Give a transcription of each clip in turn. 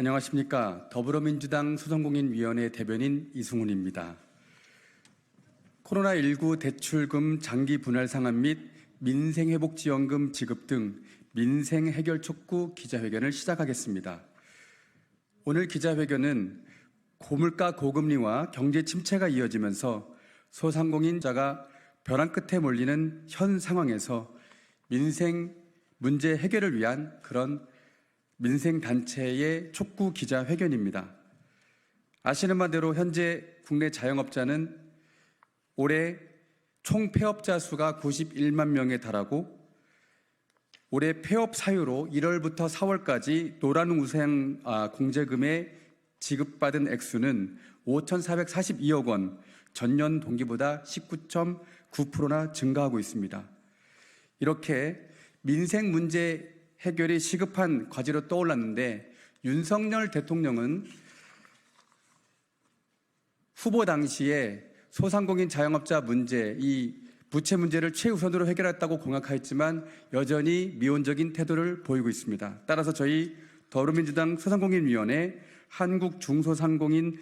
안녕하십니까. 더불어민주당 소상공인위원회 대변인 이승훈입니다. 코로나19 대출금 장기 분할 상환 및 민생회복지원금 지급 등 민생 해결 촉구 기자회견을 시작하겠습니다. 오늘 기자회견은 고물가 고금리와 경제 침체가 이어지면서 소상공인자가 벼랑 끝에 몰리는 현 상황에서 민생 문제 해결을 위한 그런 민생단체의 촉구 기자회견입니다. 아시는 바대로 현재 국내 자영업자는 올해 총 폐업자 수가 91만 명에 달하고 올해 폐업 사유로 1월부터 4월까지 노란우생 공제금에 지급받은 액수는 5,442억 원, 전년 동기보다 19.9%나 증가하고 있습니다. 이렇게 민생 문제 해결이 시급한 과제로 떠올랐는데 윤석열 대통령은 후보 당시에 소상공인 자영업자 문제, 이 부채 문제를 최우선으로 해결했다고 공약하였지만 여전히 미온적인 태도를 보이고 있습니다. 따라서 저희 더불어민주당 소상공인위원회 한국중소상인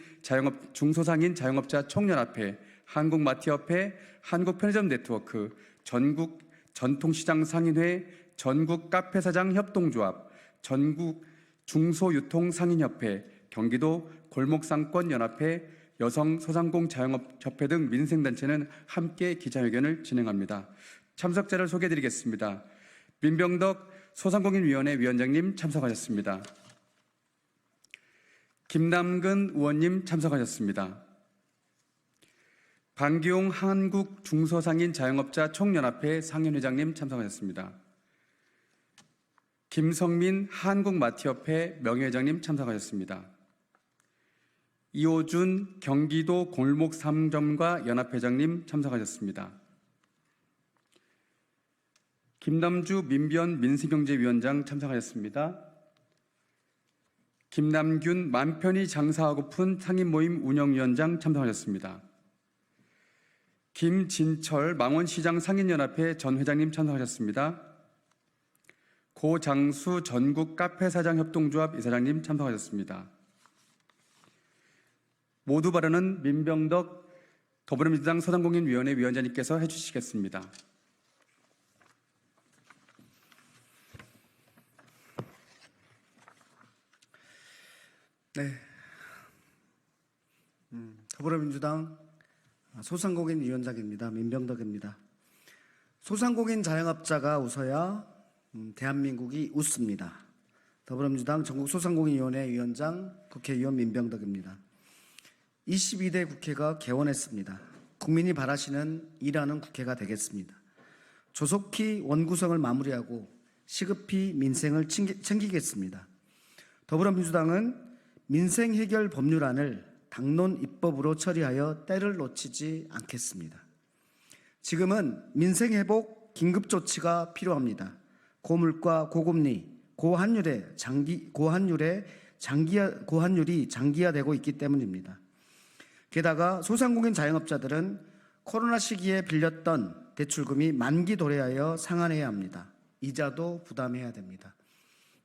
자영업자 총연합회, 한국마트협회, 한국편의점네트워크, 전국 전통시장상인회, 전국 카페사장 협동조합, 전국 중소유통상인협회, 경기도 골목상권연합회, 여성소상공자영업협회 등 민생단체는 함께 기자회견을 진행합니다. 참석자를 소개해드리겠습니다. 민병덕 소상공인위원회 위원장님 참석하셨습니다. 김남근 의원님 참석하셨습니다. 방기용 한국중소상인 자영업자 총연합회 상임회장님 참석하셨습니다. 김성민 한국마트협회 명예회장님 참석하셨습니다. 이호준 경기도 골목상점가 연합회장님 참석하셨습니다. 김남주 민변 민생경제위원장 참석하셨습니다. 김남균 맘편히 장사하고픈 상인모임 운영위원장 참석하셨습니다. 김진철 망원시장 상인연합회 전 회장님 참석하셨습니다. 고장수 전국 카페사장협동조합 이사장님 참석하셨습니다. 모두 발언은 민병덕 더불어민주당 소상공인위원회 위원장님께서 해주시겠습니다. 네, 더불어민주당 소상공인위원장입니다. 민병덕입니다. 소상공인 자영업자가 웃어야 대한민국이 웃습니다. 더불어민주당 전국소상공인위원회 위원장 국회의원 민병덕입니다. 22대 국회가 개원했습니다. 국민이 바라시는 일하는 국회가 되겠습니다. 조속히 원구성을 마무리하고 시급히 민생을 챙기겠습니다. 더불어민주당은 민생 해결 법률안을 당론 입법으로 처리하여 때를 놓치지 않겠습니다. 지금은 민생 회복 긴급 조치가 필요합니다. 고물가, 고금리, 고환율이 장기화되고 있기 때문입니다. 게다가 소상공인 자영업자들은 코로나 시기에 빌렸던 대출금이 만기 도래하여 상환해야 합니다. 이자도 부담해야 됩니다.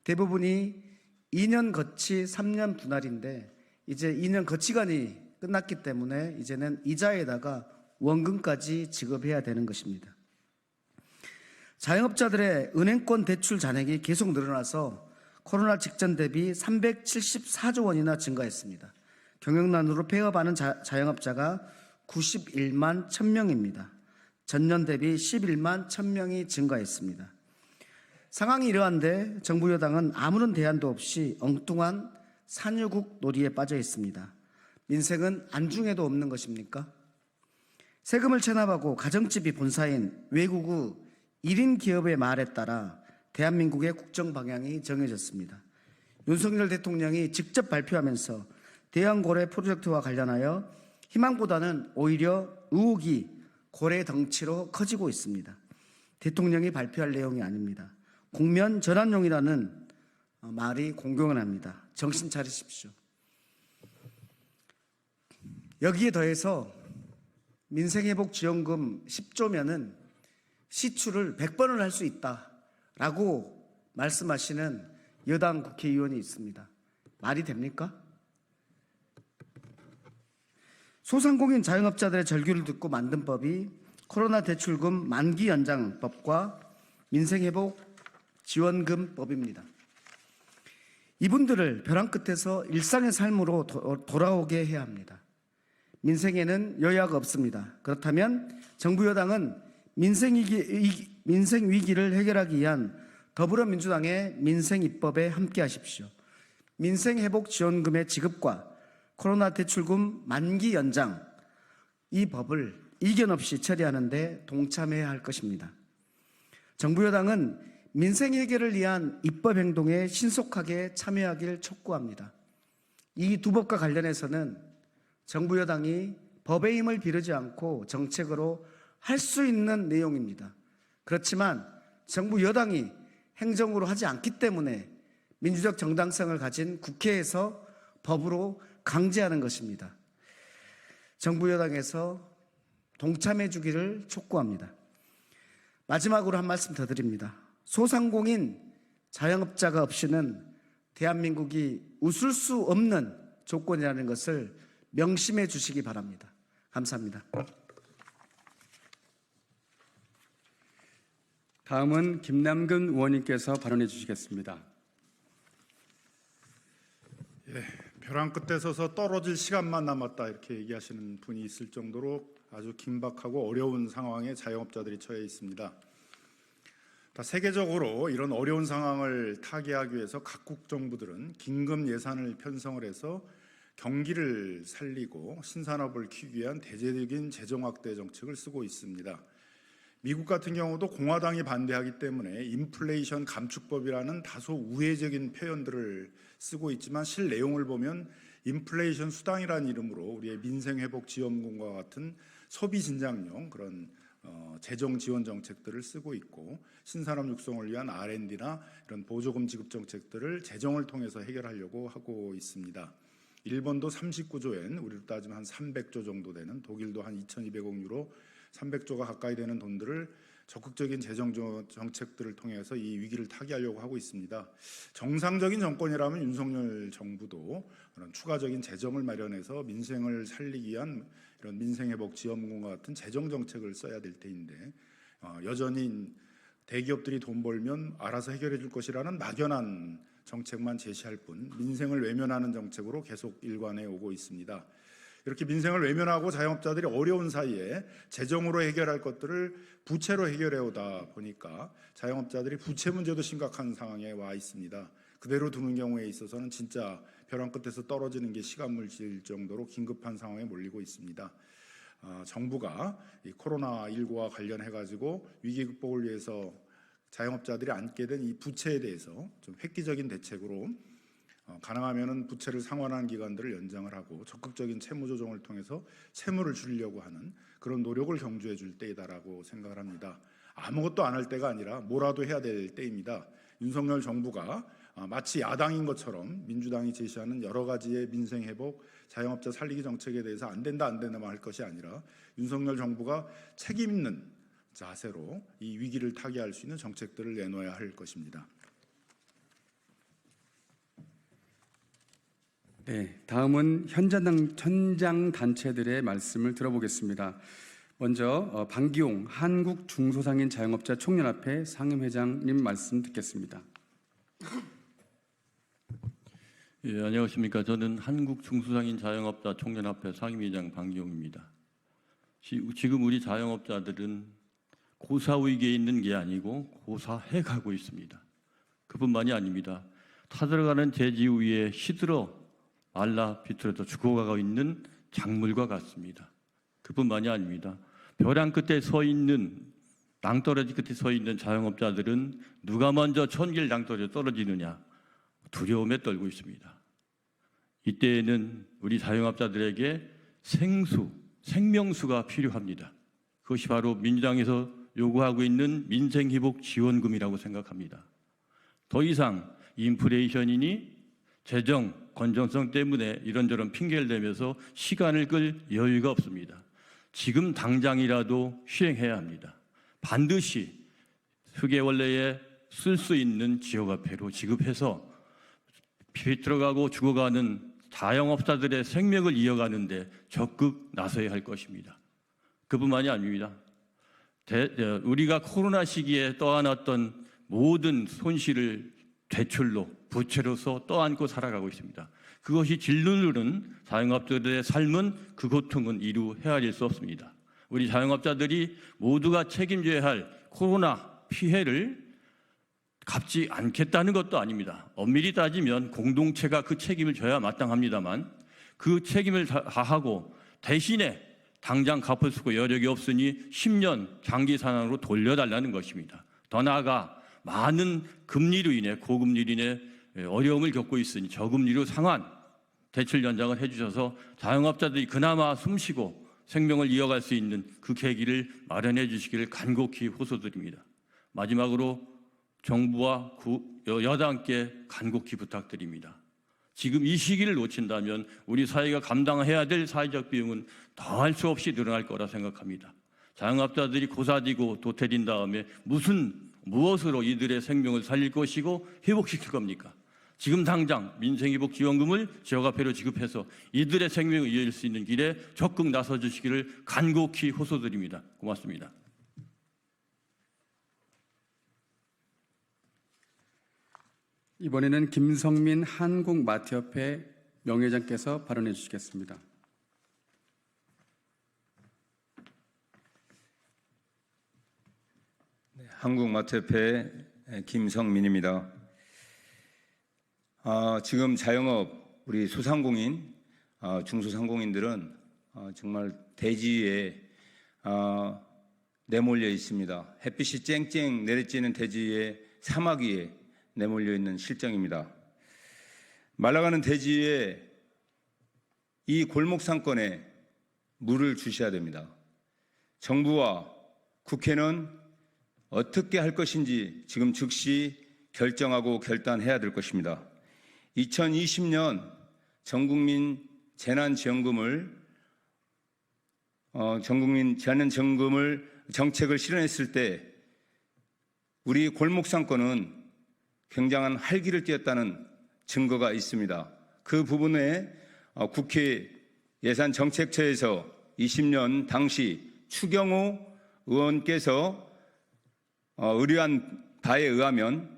대부분이 2년 거치 3년 분할인데 이제 2년 거치간이 끝났기 때문에 이제는 이자에다가 원금까지 지급해야 되는 것입니다. 자영업자들의 은행권 대출 잔액이 계속 늘어나서 코로나 직전 대비 374조 원이나 증가했습니다. 경영난으로 폐업하는 자영업자가 91만 1000명입니다. 전년 대비 11만 1000명이 증가했습니다. 상황이 이러한데 정부 여당은 아무런 대안도 없이 엉뚱한 산유국 놀이에 빠져 있습니다. 민생은 안중에도 없는 것입니까? 세금을 체납하고 가정집이 본사인 외국의 1인 기업의 말에 따라 대한민국의 국정 방향이 정해졌습니다. 윤석열 대통령이 직접 발표하면서 대왕고래 프로젝트와 관련하여 희망보다는 오히려 의혹이 고래 덩치로 커지고 있습니다. 대통령이 발표할 내용이 아닙니다. 국면 전환용이라는 말이 공공연합니다. 정신 차리십시오. 여기에 더해서 민생회복지원금 10조면은 시추를 100번을 할 수 있다라고 말씀하시는 여당 국회의원이 있습니다. 말이 됩니까? 소상공인 자영업자들의 절규를 듣고 만든 법이 코로나 대출금 만기 연장법과 민생회복 지원금법입니다. 이분들을 벼랑 끝에서 일상의 삶으로 돌아오게 해야 합니다. 민생에는 여야가 없습니다. 그렇다면 정부 여당은 민생 위기를 해결하기 위한 더불어민주당의 민생 입법에 함께하십시오. 민생회복 지원금의 지급과 코로나 대출금 만기 연장, 이 법을 이견 없이 처리하는 데 동참해야 할 것입니다. 정부 여당은 민생 해결을 위한 입법 행동에 신속하게 참여하길 촉구합니다. 이 두 법과 관련해서는 정부 여당이 법의 힘을 비르지 않고 정책으로 할 수 있는 내용입니다. 그렇지만 정부 여당이 행정으로 하지 않기 때문에 민주적 정당성을 가진 국회에서 법으로 강제하는 것입니다. 정부 여당에서 동참해 주기를 촉구합니다. 마지막으로 한 말씀 더 드립니다. 소상공인 자영업자가 없이는 대한민국이 웃을 수 없는 조건이라는 것을 명심해 주시기 바랍니다. 감사합니다. 다음은 김남근 의원님께서 발언해 주시겠습니다. 벼랑 끝에 서서 떨어질 시간만 남았다 이렇게 얘기하시는 분이 있을 정도로 아주 긴박하고 어려운 상황에 자영업자들이 처해 있습니다. 세계적으로 이런 어려운 상황을 타개하기 위해서 각국 정부들은 긴급 예산을 편성을 해서 경기를 살리고 신산업을 키우기 위한 대대적인 재정 확대 정책을 쓰고 있습니다. 미국 같은 경우도 공화당이 반대하기 때문에 인플레이션 감축법이라는 다소 우회적인 표현들을 쓰고 있지만 실 내용을 보면 인플레이션 수당이라는 이름으로 우리의 민생회복 지원금과 같은 소비 진작용 그런 재정 지원 정책들을 쓰고 있고 신산업 육성을 위한 R&D나 이런 보조금 지급 정책들을 재정을 통해서 해결하려고 하고 있습니다. 일본도 39조 엔, 우리로 따지면 한 300조 정도 되는, 독일도 한 2,200억 유로, 300조가 가까이 되는 돈들을 적극적인 재정 정책들을 통해서 이 위기를 타개하려고 하고 있습니다. 정상적인 정권이라면 윤석열 정부도 그런 추가적인 재정을 마련해서 민생을 살리기 위한 이런 민생회복 지원금과 같은 재정 정책을 써야 될 테인데 여전히 대기업들이 돈 벌면 알아서 해결해 줄 것이라는 막연한 정책만 제시할 뿐 민생을 외면하는 정책으로 계속 일관해 오고 있습니다. 이렇게 민생을 외면하고 자영업자들이 어려운 사이에 재정으로 해결할 것들을 부채로 해결해 오다 보니까 자영업자들이 부채 문제도 심각한 상황에 와 있습니다. 그대로 두는 경우에 있어서는 진짜 벼랑 끝에서 떨어지는 게 시간물질 정도로 긴급한 상황에 몰리고 있습니다. 정부가 이 코로나19와 관련해 가지고 위기 극복을 위해서 자영업자들이 안게 된 이 부채에 대해서 좀 획기적인 대책으로 가능하면은 부채를 상환하는 기간들을 연장을 하고 적극적인 채무 조정을 통해서 채무를 줄이려고 하는 그런 노력을 경주해 줄 때이다라고 생각을 합니다. 아무것도 안 할 때가 아니라 뭐라도 해야 될 때입니다. 윤석열 정부가 마치 야당인 것처럼 민주당이 제시하는 여러 가지의 민생 회복, 자영업자 살리기 정책에 대해서 안 된다만 할 것이 아니라 윤석열 정부가 책임 있는 자세로 이 위기를 타개할 수 있는 정책들을 내놓아야 할 것입니다. 네, 다음은 현장 단체들의 말씀을 들어보겠습니다. 먼저 방기용 한국중소상인 자영업자 총연합회 상임회장님 말씀 듣겠습니다. 예, 안녕하십니까. 저는 한국중소상인 자영업자 총연합회 상임회장 방기용입니다. 지금 우리 자영업자들은 고사 위기에 있는 게 아니고 고사해 가고 있습니다. 그뿐만이 아닙니다. 타들어가는 대지 위에 시들어 말라 비틀어져 죽어가고 있는 작물과 같습니다. 그뿐만이 아닙니다. 벼랑 끝에 서 있는 낭떠러지 끝에 서 있는 자영업자들은 누가 먼저 천길 낭떠러져 떨어지느냐 두려움에 떨고 있습니다. 이때에는 우리 자영업자들에게 생명수가 필요합니다. 그것이 바로 민주당에서 요구하고 있는 민생회복 지원금이라고 생각합니다. 더 이상 인플레이션이니 재정 건전성 때문에 이런저런 핑계를 대면서 시간을 끌 여유가 없습니다. 지금 당장이라도 시행해야 합니다. 반드시 휴게 원래에 쓸 수 있는 지역화폐로 지급해서 비틀어가고 죽어가는 자영업자들의 생명을 이어가는데 적극 나서야 할 것입니다. 그뿐만이 아닙니다. 우리가 코로나 시기에 떠안았던 모든 손실을 대출로, 부채로서 떠안고 살아가고 있습니다. 그것이 짓누르는 자영업자들의 삶은 그 고통은 이루 헤아릴 수 없습니다. 우리 자영업자들이 모두가 책임져야 할 코로나 피해를 갚지 않겠다는 것도 아닙니다. 엄밀히 따지면 공동체가 그 책임을 져야 마땅합니다만 그 책임을 다하고 대신에 당장 갚을 수 있고 여력이 없으니 10년 장기 상환으로 돌려달라는 것입니다. 더 나아가 많은 금리로 인해 고금리로 인해 어려움을 겪고 있으니 저금리로 상환 대출 연장을 해주셔서 자영업자들이 그나마 숨쉬고 생명을 이어갈 수 있는 그 계기를 마련해 주시기를 간곡히 호소드립니다. 마지막으로 정부와 여당께 간곡히 부탁드립니다. 지금 이 시기를 놓친다면 우리 사회가 감당해야 될 사회적 비용은 더할 수 없이 늘어날 거라 생각합니다. 자영업자들이 고사지고 도태된 다음에 무엇으로 이들의 생명을 살릴 것이고 회복시킬 겁니까? 지금 당장 민생회복지원금을 지역화폐로 지급해서 이들의 생명을 이어질 수 있는 길에 적극 나서 주시기를 간곡히 호소드립니다. 고맙습니다. 이번에는 김성민 한국마트협회 명예회장께서 발언해 주시겠습니다. 한국마트협회 김성민입니다. 지금 자영업 우리 소상공인, 중소상공인들은 정말 대지에 내몰려 있습니다. 햇빛이 쨍쨍 내리쬐는 대지에 사막 위에 내몰려 있는 실정입니다. 말라가는 대지에 이 골목 상권에 물을 주셔야 됩니다. 정부와 국회는 어떻게 할 것인지 지금 즉시 결정하고 결단해야 될 것입니다. 2020년 전국민 재난지원금을 정책을 실현했을 때 우리 골목 상권은 굉장한 활기를 띠었다는 증거가 있습니다. 그 부분에 국회 예산정책처에서 20년 당시 추경호 의원께서 의뢰한 바에 의하면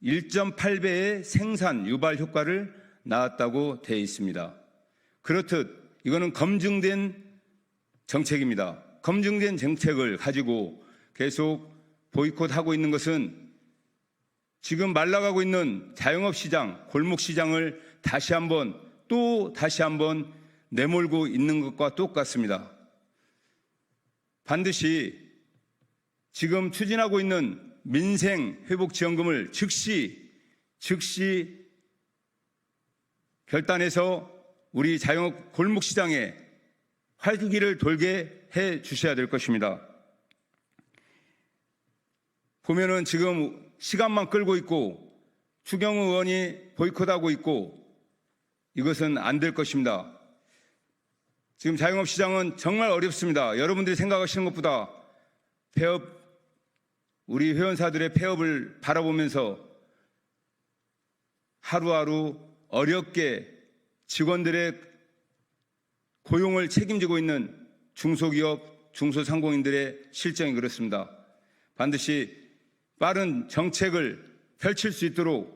1.8배의 생산 유발 효과를 낳았다고 되어 있습니다. 그렇듯 이거는 검증된 정책입니다. 검증된 정책을 가지고 계속 보이콧하고 있는 것은 지금 말라가고 있는 자영업 시장, 골목 시장을 다시 한번 내몰고 있는 것과 똑같습니다. 반드시 지금 추진하고 있는 민생회복지원금을 즉시 결단해서 우리 자영업 골목 시장에 활기를 돌게 해 주셔야 될 것입니다. 보면은 지금 시간만 끌고 있고 추경호 의원이 보이콧하고 있고 이것은 안 될 것입니다. 지금 자영업 시장은 정말 어렵습니다. 여러분들이 생각하시는 것보다 우리 회원사들의 폐업을 바라보면서 하루하루 어렵게 직원들의 고용을 책임지고 있는 중소기업, 중소상공인들의 실정이 그렇습니다. 반드시 빠른 정책을 펼칠 수 있도록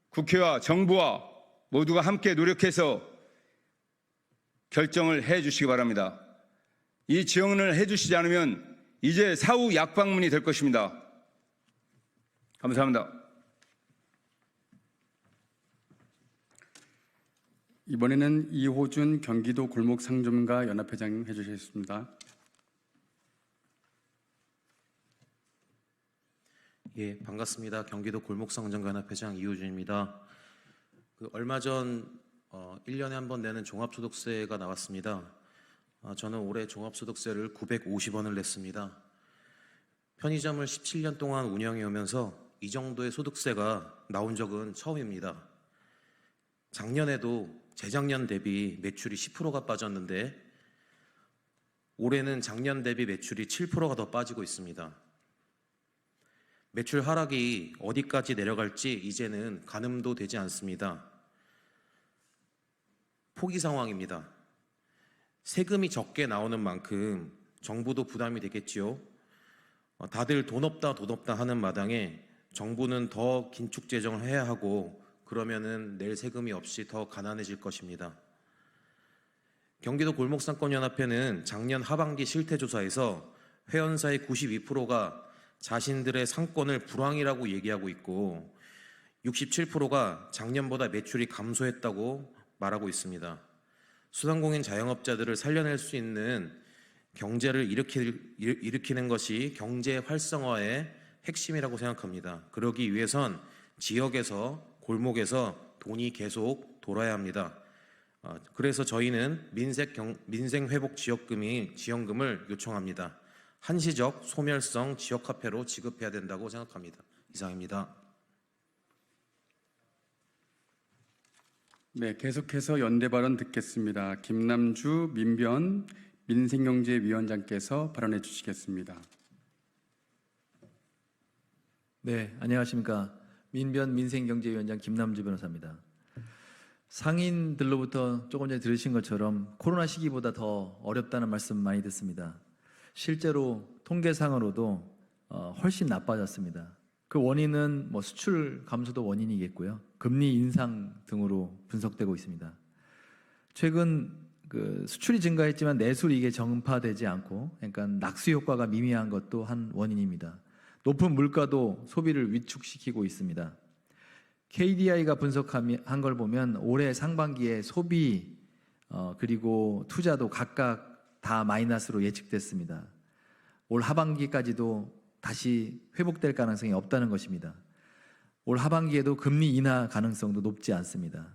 국회와 정부와 모두가 함께 노력해서 결정을 해 주시기 바랍니다. 이 지원을 해 주시지 않으면 이제 사후 약방문이 될 것입니다. 감사합니다. 이번에는 이호준 경기도 골목상점가 연합회장 해주시겠습니다. 예, 반갑습니다. 경기도 골목상점가연합회장 이호준입니다. 얼마 전 1년에 한 번 내는 종합소득세가 나왔습니다. 저는 올해 종합소득세를 950원을 냈습니다. 편의점을 17년 동안 운영해 오면서 이 정도의 소득세가 나온 적은 처음입니다. 작년에도 재작년 대비 매출이 10%가 빠졌는데 올해는 작년 대비 매출이 7%가 더 빠지고 있습니다. 매출 하락이 어디까지 내려갈지 이제는 가늠도 되지 않습니다. 포기 상황입니다. 세금이 적게 나오는 만큼 정부도 부담이 되겠지요. 다들 돈 없다 하는 마당에 정부는 더 긴축 재정을 해야 하고 그러면은 낼 세금이 없이 더 가난해질 것입니다. 경기도 골목상권연합회는 작년 하반기 실태조사에서 회원사의 92%가 자신들의 상권을 불황이라고 얘기하고 있고 67%가 작년보다 매출이 감소했다고 말하고 있습니다. 소상공인 자영업자들을 살려낼 수 있는 경제를 일으키는 것이 경제 활성화의 핵심이라고 생각합니다. 그러기 위해선 지역에서 골목에서 돈이 계속 돌아야 합니다. 그래서 저희는 민생회복지원금을 요청합니다. 한시적 소멸성 지역화폐로 지급해야 된다고 생각합니다. 이상입니다. 네, 계속해서 연대 발언 듣겠습니다. 김남주 민변 민생경제위원장께서 발언해 주시겠습니다. 네, 안녕하십니까. 민변 민생경제위원장 김남주 변호사입니다. 상인들로부터 조금 전에 들으신 것처럼 코로나 시기보다 더 어렵다는 말씀 많이 듣습니다. 실제로 통계상으로도 훨씬 나빠졌습니다. 그 원인은 수출 감소도 원인이겠고요. 금리 인상 등으로 분석되고 있습니다. 최근 수출이 증가했지만 내수를 이게 전파되지 않고, 그러니까 낙수 효과가 미미한 것도 한 원인입니다. 높은 물가도 소비를 위축시키고 있습니다. KDI가 분석한 걸 보면 올해 상반기에 소비 그리고 투자도 각각 다 마이너스로 예측됐습니다. 올 하반기까지도 다시 회복될 가능성이 없다는 것입니다. 올 하반기에도 금리 인하 가능성도 높지 않습니다.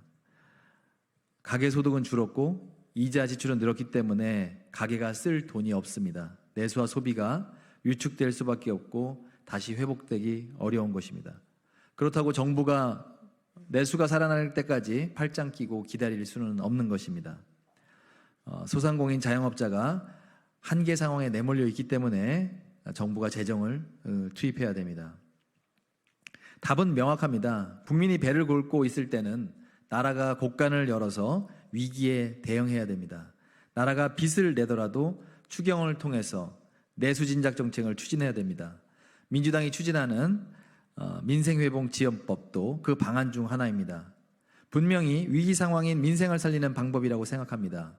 가계소득은 줄었고 이자 지출은 늘었기 때문에 가계가 쓸 돈이 없습니다. 내수와 소비가 위축될 수밖에 없고 다시 회복되기 어려운 것입니다. 그렇다고 정부가 내수가 살아날 때까지 팔짱 끼고 기다릴 수는 없는 것입니다. 소상공인 자영업자가 한계 상황에 내몰려 있기 때문에 정부가 재정을 투입해야 됩니다. 답은 명확합니다. 국민이 배를 곪고 있을 때는 나라가 곳간을 열어서 위기에 대응해야 됩니다. 나라가 빚을 내더라도 추경을 통해서 내수진작 정책을 추진해야 됩니다. 민주당이 추진하는 민생회복지원법도 그 방안 중 하나입니다. 분명히 위기 상황인 민생을 살리는 방법이라고 생각합니다.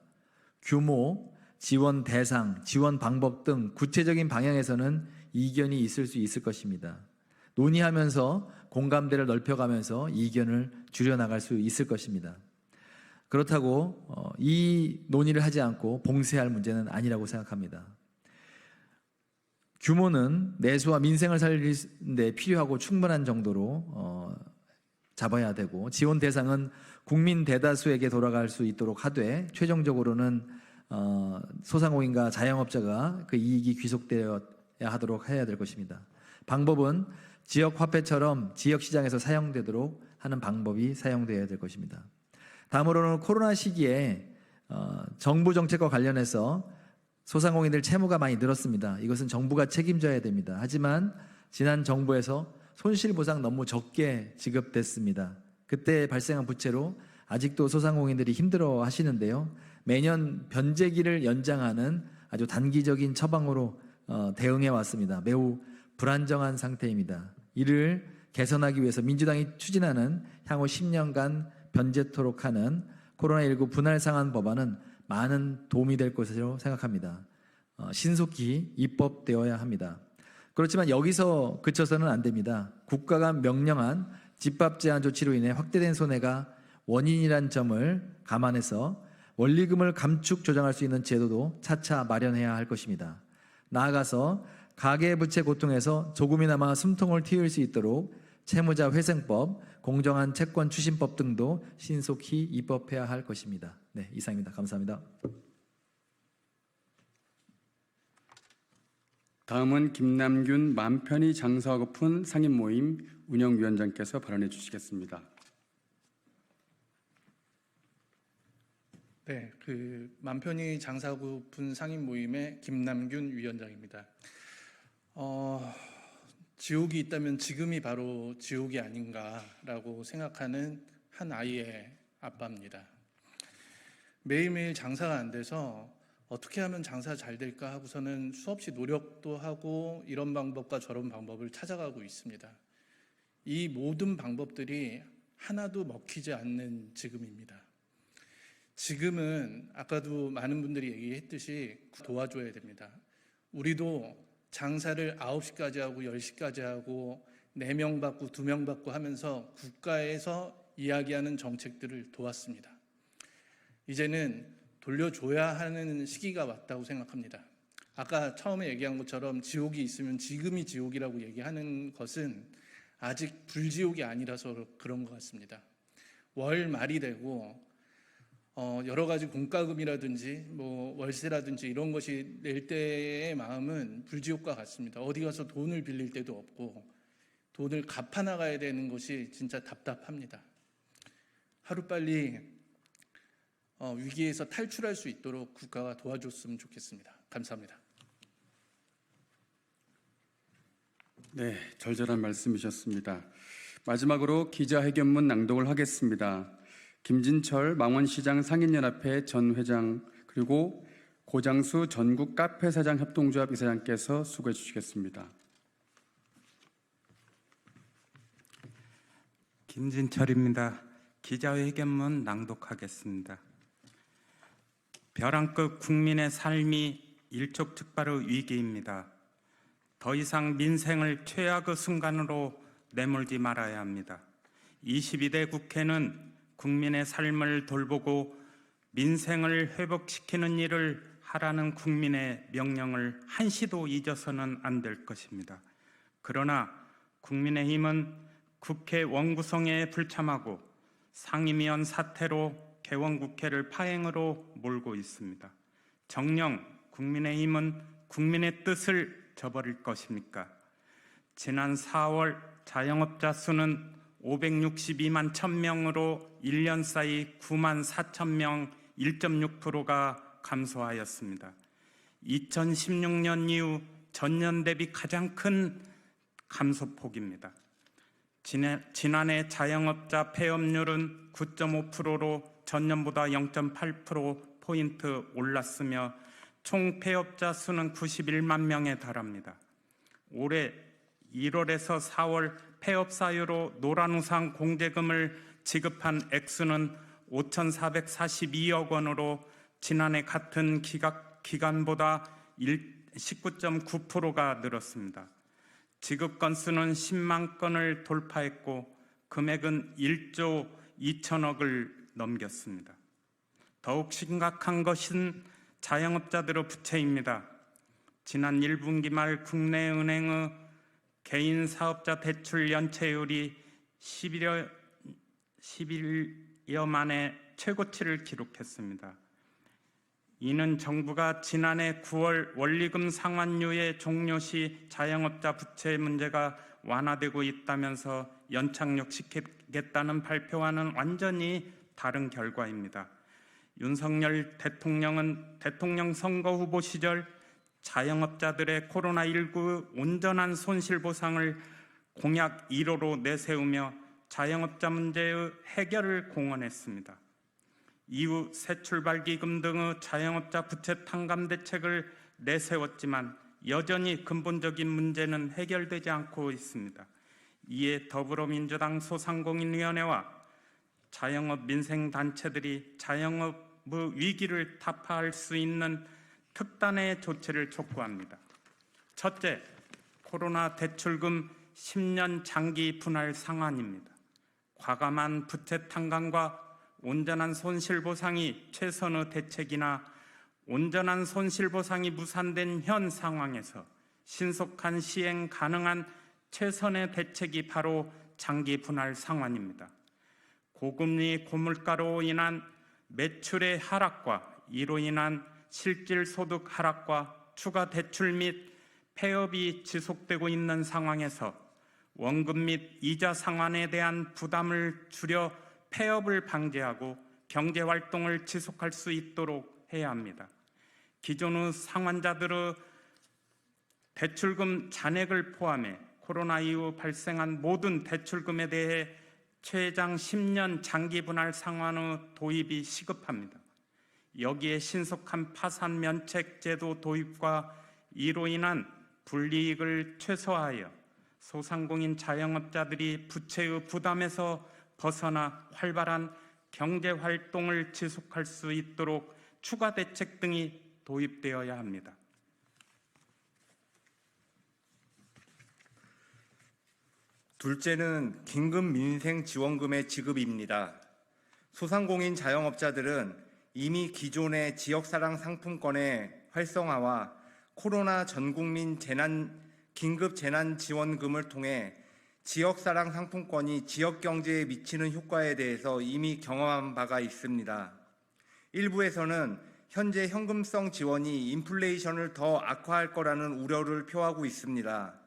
규모, 지원 대상, 지원 방법 등 구체적인 방향에서는 이견이 있을 수 있을 것입니다. 논의하면서 공감대를 넓혀가면서 이견을 줄여나갈 수 있을 것입니다. 그렇다고 이 논의를 하지 않고 봉쇄할 문제는 아니라고 생각합니다. 규모는 내수와 민생을 살리는데 필요하고 충분한 정도로 잡아야 되고, 지원 대상은 국민 대다수에게 돌아갈 수 있도록 하되 최종적으로는 소상공인과 자영업자가 그 이익이 귀속되어야 하도록 해야 될 것입니다. 방법은 지역 화폐처럼 지역 시장에서 사용되도록 하는 방법이 사용되어야 될 것입니다. 다음으로는 코로나 시기에 정부 정책과 관련해서 소상공인들 채무가 많이 늘었습니다. 이것은 정부가 책임져야 됩니다. 하지만 지난 정부에서 손실보상 너무 적게 지급됐습니다. 그때 발생한 부채로 아직도 소상공인들이 힘들어 하시는데요. 매년 변제기를 연장하는 아주 단기적인 처방으로 대응해 왔습니다. 매우 불안정한 상태입니다. 이를 개선하기 위해서 민주당이 추진하는 향후 10년간 변제토록 하는 코로나19 분할 상한 법안은 많은 도움이 될 것으로 생각합니다. 신속히 입법되어야 합니다. 그렇지만 여기서 그쳐서는 안 됩니다. 국가가 명령한 집합 제한 조치로 인해 확대된 손해가 원인이란 점을 감안해서 원리금을 감축 조정할 수 있는 제도도 차차 마련해야 할 것입니다. 나아가서 가계부채 고통에서 조금이나마 숨통을 트일 수 있도록 채무자 회생법, 공정한 채권 추진법 등도 신속히 입법해야 할 것입니다. 네, 이상입니다. 감사합니다. 다음은 김남균 맘 편히 장사하고픈 상임모임 운영위원장께서 발언해 주시겠습니다. 네, 맘 편히 장사하고픈 상임모임의 김남균 위원장입니다. 지옥이 있다면 지금이 바로 지옥이 아닌가라고 생각하는 한 아이의 아빠입니다. 매일매일 장사가 안 돼서 어떻게 하면 장사 잘 될까 하고서는 수없이 노력도 하고 이런 방법과 저런 방법을 찾아가고 있습니다. 이 모든 방법들이 하나도 먹히지 않는 지금입니다. 지금은 아까도 많은 분들이 얘기했듯이 도와줘야 됩니다. 우리도 장사를 9시까지 하고 10시까지 하고 4명 받고 2명 받고 하면서 국가에서 이야기하는 정책들을 도왔습니다. 이제는 돌려줘야 하는 시기가 왔다고 생각합니다. 아까 처음에 얘기한 것처럼 지옥이 있으면 지금이 지옥이라고 얘기하는 것은 아직 불지옥이 아니라서 그런 것 같습니다. 월 말이 되고 여러 가지 공과금이라든지 뭐 월세라든지 이런 것이 낼 때의 마음은 불지옥과 같습니다. 어디 가서 돈을 빌릴 데도 없고 돈을 갚아 나가야 되는 것이 진짜 답답합니다. 하루빨리 위기에서 탈출할 수 있도록 국가가 도와줬으면 좋겠습니다. 감사합니다. 네, 절절한 말씀이셨습니다. 마지막으로 기자회견문 낭독을 하겠습니다. 김진철 망원시장 상인연합회 전 회장 그리고 고장수 전국 카페사장 협동조합 이사장께서 수고해 주시겠습니다. 김진철입니다. 기자회견문 낭독하겠습니다. 벼랑끝 국민의 삶이 일촉즉발의 위기입니다. 더 이상 민생을 최악의 순간으로 내몰지 말아야 합니다. 22대 국회는 국민의 삶을 돌보고 민생을 회복시키는 일을 하라는 국민의 명령을 한시도 잊어서는 안 될 것입니다. 그러나 국민의힘은 국회 원구성에 불참하고 상임위원 사태로 개원국회를 파행으로 몰고 있습니다. 정녕 국민의힘은 국민의 뜻을 저버릴 것입니까? 지난 4월 자영업자 수는 562만 1000명으로 1년 사이 9만 4,000명 1.6%가 감소하였습니다. 2016년 이후 전년 대비 가장 큰 감소폭입니다. 지난해 자영업자 폐업률은 9.5%로 전년보다 0.8%포인트 올랐으며 총 폐업자 수는 91만 명에 달합니다. 올해 1월에서 4월 폐업 사유로 노란우산 공제금을 지급한 액수는 5,442억 원으로 지난해 같은 기간보다 19.9%가 늘었습니다. 지급 건수는 10만 건을 돌파했고 금액은 1조 2천억을 넘겼습니다. 더욱 심각한 것은 자영업자들의 부채입니다. 지난 1분기 말 국내 은행의 개인 사업자 대출 연체율이 11여 만에 최고치를 기록했습니다. 이는 정부가 지난해 9월 원리금 상환류의 종료 시 자영업자 부채 문제가 완화되고 있다면서 연착륙시키겠다는 발표와는 완전히 다른 결과입니다. 윤석열 대통령은 대통령 선거 후보 시절 자영업자들의 코로나19 온전한 손실보상을 공약 1호로 내세우며 자영업자 문제의 해결을 공언했습니다. 이후 새출발기금 등의 자영업자 부채 탕감 대책을 내세웠지만 여전히 근본적인 문제는 해결되지 않고 있습니다. 이에 더불어민주당 소상공인위원회와 자영업 민생단체들이 자영업의 위기를 타파할 수 있는 특단의 조치를 촉구합니다. 첫째, 코로나 대출금 10년 장기 분할 상환입니다. 과감한 부채 탕감과 온전한 손실보상이 최선의 대책이나 온전한 손실보상이 무산된 현 상황에서 신속한 시행 가능한 최선의 대책이 바로 장기 분할 상환입니다. 고금리 고물가로 인한 매출의 하락과 이로 인한 실질 소득 하락과 추가 대출 및 폐업이 지속되고 있는 상황에서 원금 및 이자 상환에 대한 부담을 줄여 폐업을 방지하고 경제활동을 지속할 수 있도록 해야 합니다. 기존의 상환자들의 대출금 잔액을 포함해 코로나 이후 발생한 모든 대출금에 대해 최장 10년 장기 분할 상환후 도입이 시급합니다. 여기에 신속한 파산 면책 제도 도입과 이로 인한 불이익을 최소화하여 소상공인 자영업자들이 부채의 부담에서 벗어나 활발한 경제 활동을 지속할 수 있도록 추가 대책 등이 도입되어야 합니다. 둘째는 긴급 민생 지원금의 지급입니다. 소상공인 자영업자들은 이미 기존의 지역사랑 상품권의 활성화와 코로나 전국민 긴급 재난 지원금을 통해 지역사랑 상품권이 지역 경제에 미치는 효과에 대해서 이미 경험한 바가 있습니다. 일부에서는 현재 현금성 지원이 인플레이션을 더 악화할 거라는 우려를 표하고 있습니다.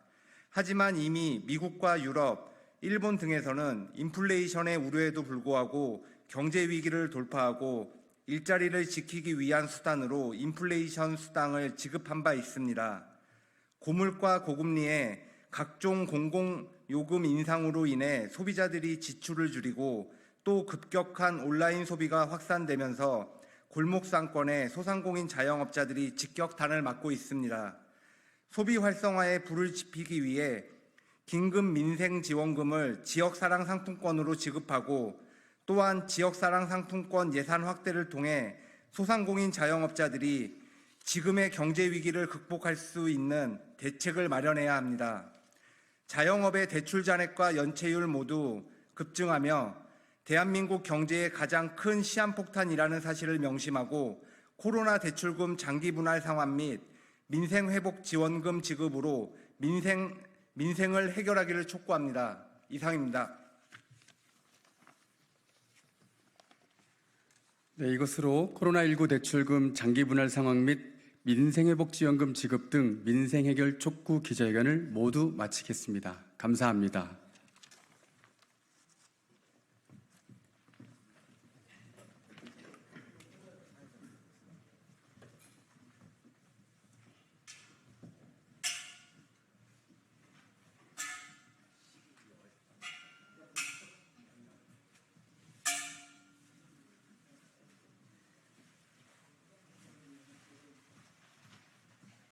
하지만 이미 미국과 유럽, 일본 등에서는 인플레이션의 우려에도 불구하고 경제 위기를 돌파하고 일자리를 지키기 위한 수단으로 인플레이션 수당을 지급한 바 있습니다. 고물가 고금리에 각종 공공요금 인상으로 인해 소비자들이 지출을 줄이고 또 급격한 온라인 소비가 확산되면서 골목상권의 소상공인 자영업자들이 직격탄을 맞고 있습니다. 소비 활성화에 불을 지피기 위해 긴급 민생 지원금을 지역사랑 상품권으로 지급하고 또한 지역사랑 상품권 예산 확대를 통해 소상공인 자영업자들이 지금의 경제 위기를 극복할 수 있는 대책을 마련해야 합니다. 자영업의 대출 잔액과 연체율 모두 급증하며 대한민국 경제의 가장 큰 시한폭탄이라는 사실을 명심하고 코로나 대출금 장기 분할 상환 및 민생회복 지원금 지급으로 민생을 해결하기를 촉구합니다. 이상입니다. 네, 이것으로 코로나19 대출금 장기 분할 상황 및 민생회복지원금 지급 등 민생 해결 촉구 기자회견을 모두 마치겠습니다. 감사합니다.